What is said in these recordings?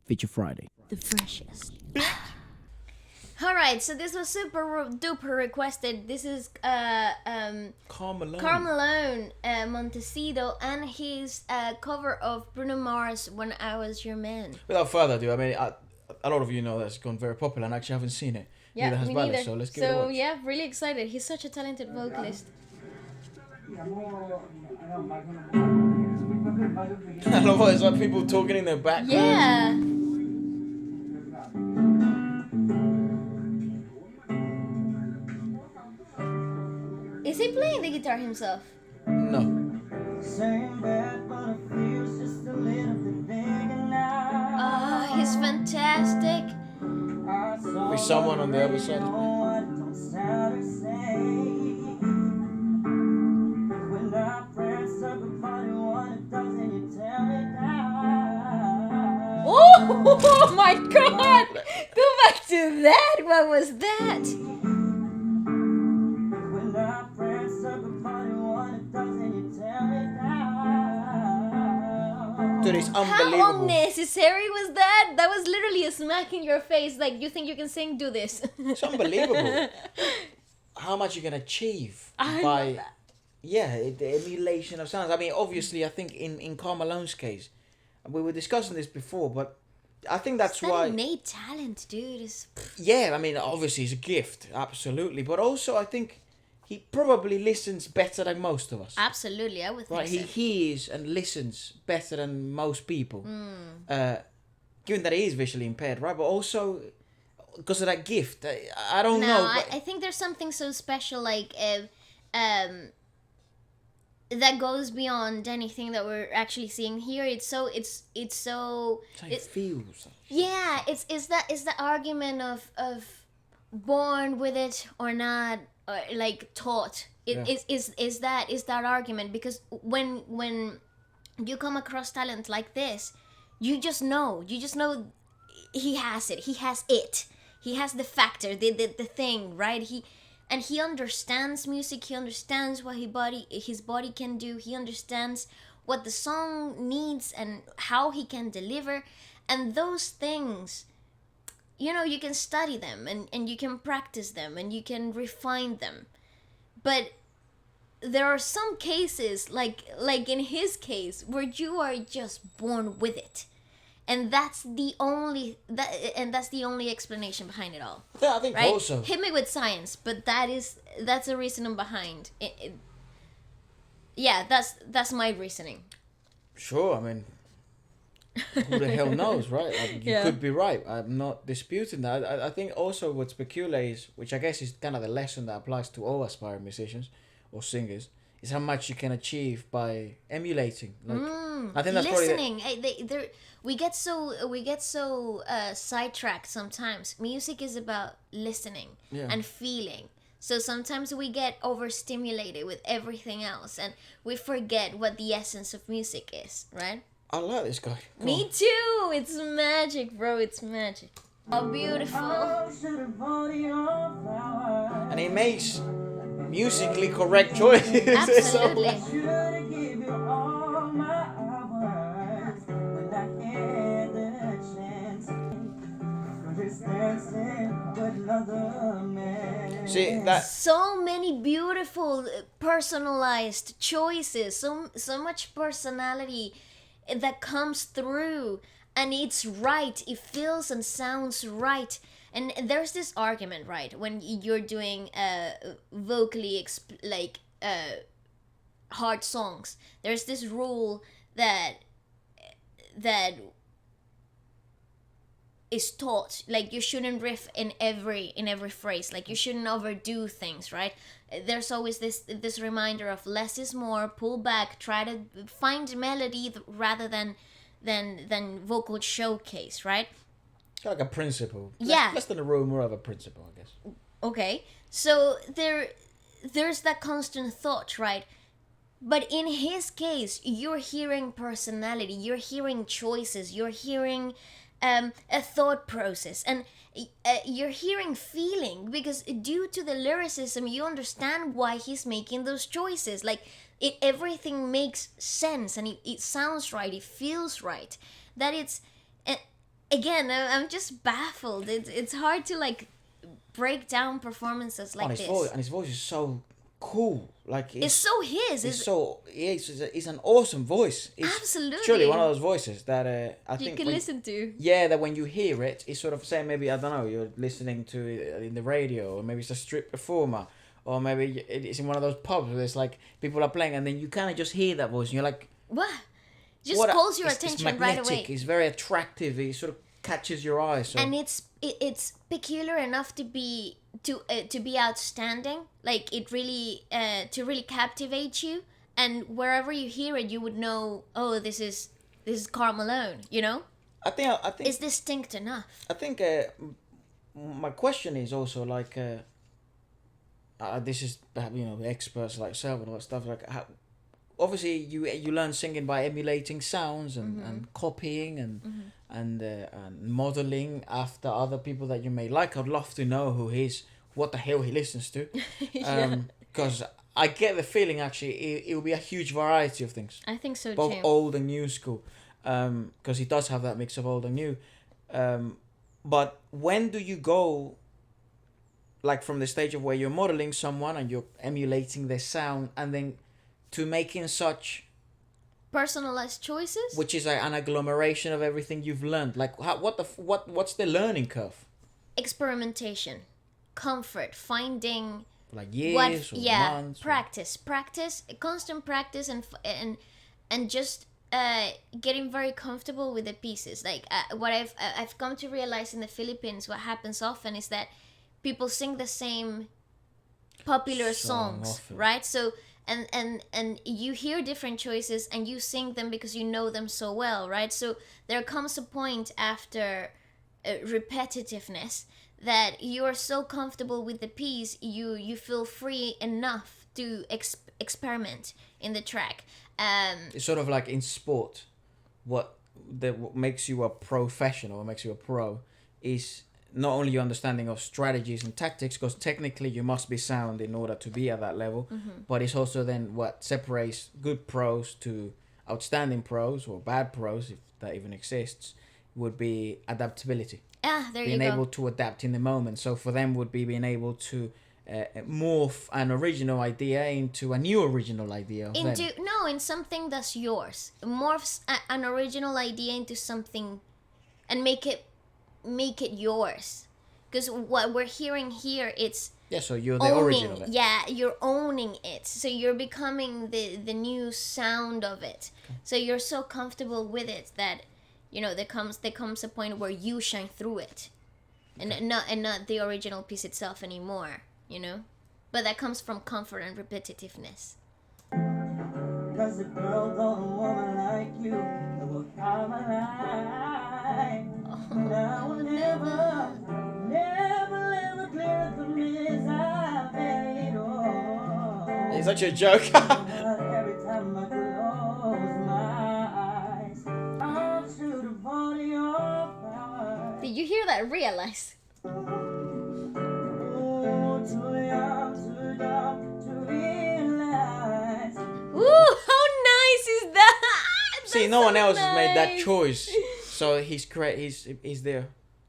Feature Friday. The freshest. Alright, so this was super duper requested. This is Carl Malone Montecido and his cover of Bruno Mars, When I Was Your Man. Without further ado, I mean, a lot of you know that's gone very popular, and actually haven't seen it. Yeah, neither has me Violet, neither. so let's give it a watch. Yeah, really excited. He's such a talented vocalist. I love how it's like people talking in their background. Yeah. Is he playing the guitar himself? No. Oh, he's fantastic. With someone on the other side. Oh my god! Go back to that! What was that? Dude, it's How unbelievable. unnecessary was that? That was literally a smack in your face. Like, you think you can sing? Do this. It's unbelievable. How much you can achieve by, the emulation of sounds. I mean, obviously, I think in Carl Malone's case, we were discussing this before, but I think that's why. Innate talent, dude. Yeah, I mean, obviously, it's a gift, absolutely. But also, I think he probably listens better than most of us. Absolutely, I would think Right, so. he hears and listens better than most people. Given that he is visually impaired, right? But also because of that gift. I don't know. But I think there's something so special, like, that goes beyond anything that we're actually seeing here. It feels. Yeah, it's the argument of born with it or not, or like taught. Is that argument, because when you come across talent like this, you just know he has it. He has the factor, the thing, right? He understands music. He understands what his body can do. He understands what the song needs and how he can deliver. And those things, you can study them and you can practice them and you can refine them. But there are some cases, like in his case, where you are just born with it. And that's the only explanation behind it all. Yeah, I think right? also. Hit me with science, but that's the reasoning behind it. Yeah, that's my reasoning. Sure, I mean, who the hell knows, right? Like, you could be right. I'm not disputing that. I think also what's peculiar is, which I guess is kind of the lesson that applies to all aspiring musicians or singers, is how much you can achieve by emulating. Like, I think that's listening. We get so sidetracked sometimes. Music is about listening and feeling. So sometimes we get overstimulated with everything else and we forget what the essence of music is, right? I like this guy. Me too. It's magic, bro. It's magic. Oh, beautiful. And he makes musically correct choices. Absolutely. See that. So many beautiful, personalized choices. So much personality that comes through, and it's right. It feels and sounds right. And there's this argument, right, when you're doing vocally hard songs. There's this rule that is taught, like you shouldn't riff in every phrase, like you shouldn't overdo things, right? There's always this reminder of less is more, pull back, try to find melody rather than vocal showcase, right? Like a principle. Yeah. Less than a rule, more of a principle, I guess. Okay, so there's that constant thought, right? But in his case, you're hearing personality, you're hearing choices, you're hearing a thought process, and you're hearing feeling, because due to the lyricism, you understand why he's making those choices. Like, everything makes sense, and it sounds right, it feels right. That again, I'm just baffled. It's hard to like break down performances like this. And his voice is so cool. Like it's so his. It's an awesome voice. It's absolutely. Surely one of those voices that I think you can listen to. Yeah, that when you hear it, it's sort of saying maybe, I don't know, you're listening to it in the radio, or maybe it's a street performer, or maybe it's in one of those pubs where there's like people are playing, and then you kind of just hear that voice, and you're like, what? Just calls your attention it's magnetic, right away. It's very attractive. It sort of catches your eye. So. And it's peculiar enough to be outstanding. Like it really to really captivate you. And wherever you hear it, you would know. Oh, this is Carl Malone. You know. I think it's distinct enough. I think my question is also like this is experts like yourself and all that stuff like how. Obviously, you learn singing by emulating sounds and copying and modeling after other people that you may like. I'd love to know what the hell he listens to, because I get the feeling actually it will be a huge variety of things. I think so both too. Both old and new school, because he does have that mix of old and new. But when do you go? Like from the stage of where you're modeling someone and you're emulating their sound, and then to making such personalized choices, which is like an agglomeration of everything you've learned. Like what's the learning curve? Experimentation, comfort, finding like years or months. Practice, constant practice, and just getting very comfortable with the pieces. Like what I've come to realize in the Philippines, what happens often is that people sing the same popular songs, right? So. And you hear different choices and you sing them because you know them so well, right? So there comes a point after repetitiveness that you are so comfortable with the piece, you feel free enough to experiment in the track. It's sort of like in sport, what makes you a professional, what makes you a pro, is not only your understanding of strategies and tactics, because technically you must be sound in order to be at that level, but it's also then what separates good pros to outstanding pros or bad pros, if that even exists, would be adaptability. There you go. Being able to adapt in the moment. So for them would be being able to morph an original idea into a new original idea. In something that's yours. Morphs an original idea into something and make it yours, because what we're hearing here, it's so you're the origin of it. Yeah, you're owning it, so you're becoming the new sound of it. So you're so comfortable with it that there comes a point where you shine through it, and not the original piece itself anymore, but that comes from comfort and repetitiveness. Does a girl go a woman like you will come alive? Now or never clear the miss I made. It's such a joke. Every time I close my eyes, I'll shoot upon your power. Did you hear that? Realize. Too young to realize. Ooh, how nice is that? See, no one else has made that choice. So he's the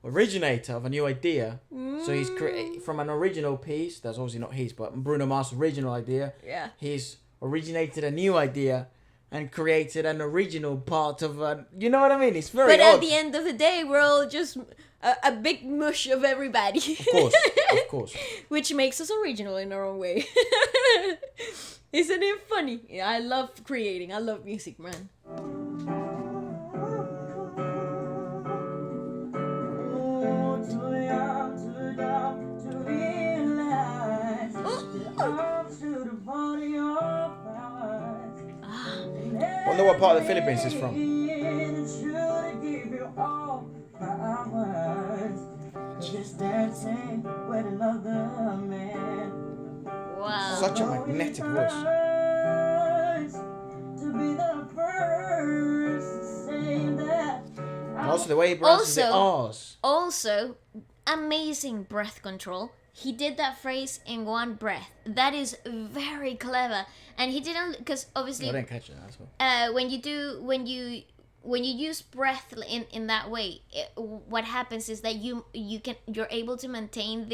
originator of a new idea. So he's from an original piece. That's obviously not his, but Bruno Mars' original idea. Yeah. He's originated a new idea and created an original part of a. You know what I mean? It's very. But at the end of the day, we're all just a big mush of everybody. Of course. Which makes us original in our own way. Isn't it funny? Yeah, I love creating. I love music, man. Wonder what part of the Philippines is from. Wow. Such a magnetic voice. And also the way he pronounces the R's. Also, amazing breath control. He did that phrase in one breath. That is very clever. And he didn't, because obviously... I didn't catch it, that's well. When you when you use breath in that way, what happens is that you're able to maintain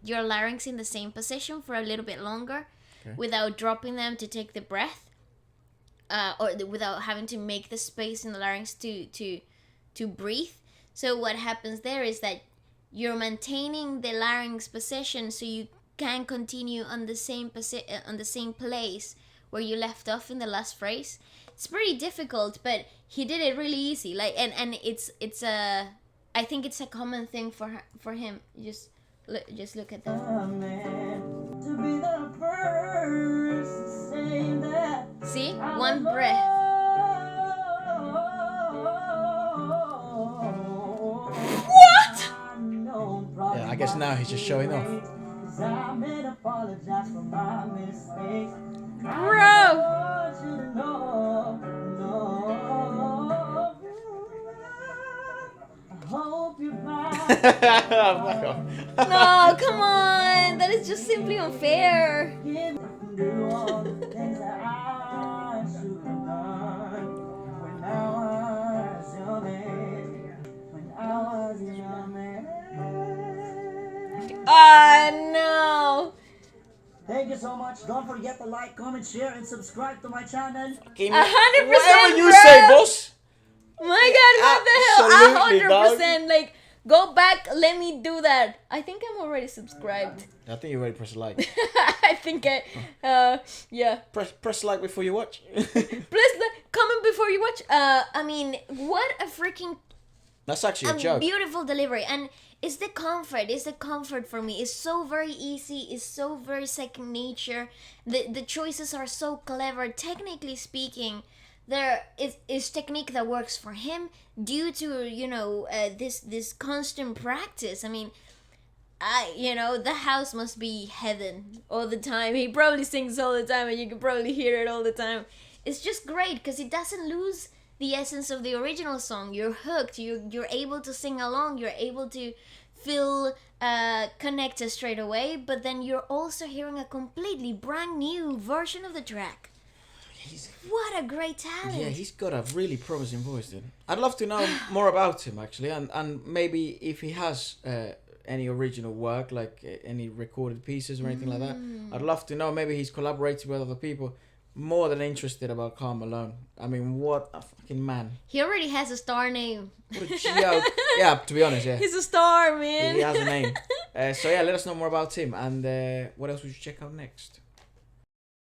your larynx in the same position for a little bit longer, without dropping them to take the breath, without having to make the space in the larynx to breathe. So what happens there is that you're maintaining the larynx position, so you can continue on the same on the same place where you left off in the last phrase. It's pretty difficult, but he did it really easy. Like, and it's a, I think it's a common thing for him. Just look at that. See, one breath. What? Yeah, I guess now he's just showing off. Bro! No, come on! That is just simply unfair. No! Thank you so much. Don't forget to like, comment, share, and subscribe to my channel. 100%, whatever you bro. say, boss. My God, what the hell? 100%. Like, go back. Let me do that. I think I'm already subscribed. I think you already press like. I think yeah. Press like before you watch. Press like, comment before you watch. I mean, what a freaking. That's actually a joke. Beautiful delivery, and it's the comfort for me. It's so very easy. It's so very second nature. The choices are so clever. Technically speaking, there is technique that works for him due to this constant practice. I mean, the house must be heaven all the time. He probably sings all the time, and you can probably hear it all the time. It's just great because it doesn't lose the essence of the original song. You're hooked. You're able to sing along. You're able to feel connected straight away. But then you're also hearing a completely brand new version of the track. What a great talent! Yeah, he's got a really promising voice, dude. I'd love to know more about him actually, and maybe if he has any original work, like any recorded pieces or anything like that. I'd love to know. Maybe he's collaborated with other people. More than interested about Carl Malone. I mean, what a fucking man. He already has a star name. What a joke. Yeah, to be honest, yeah. He's a star, man. He has a name. So yeah, let us know more about him. And what else would you check out next?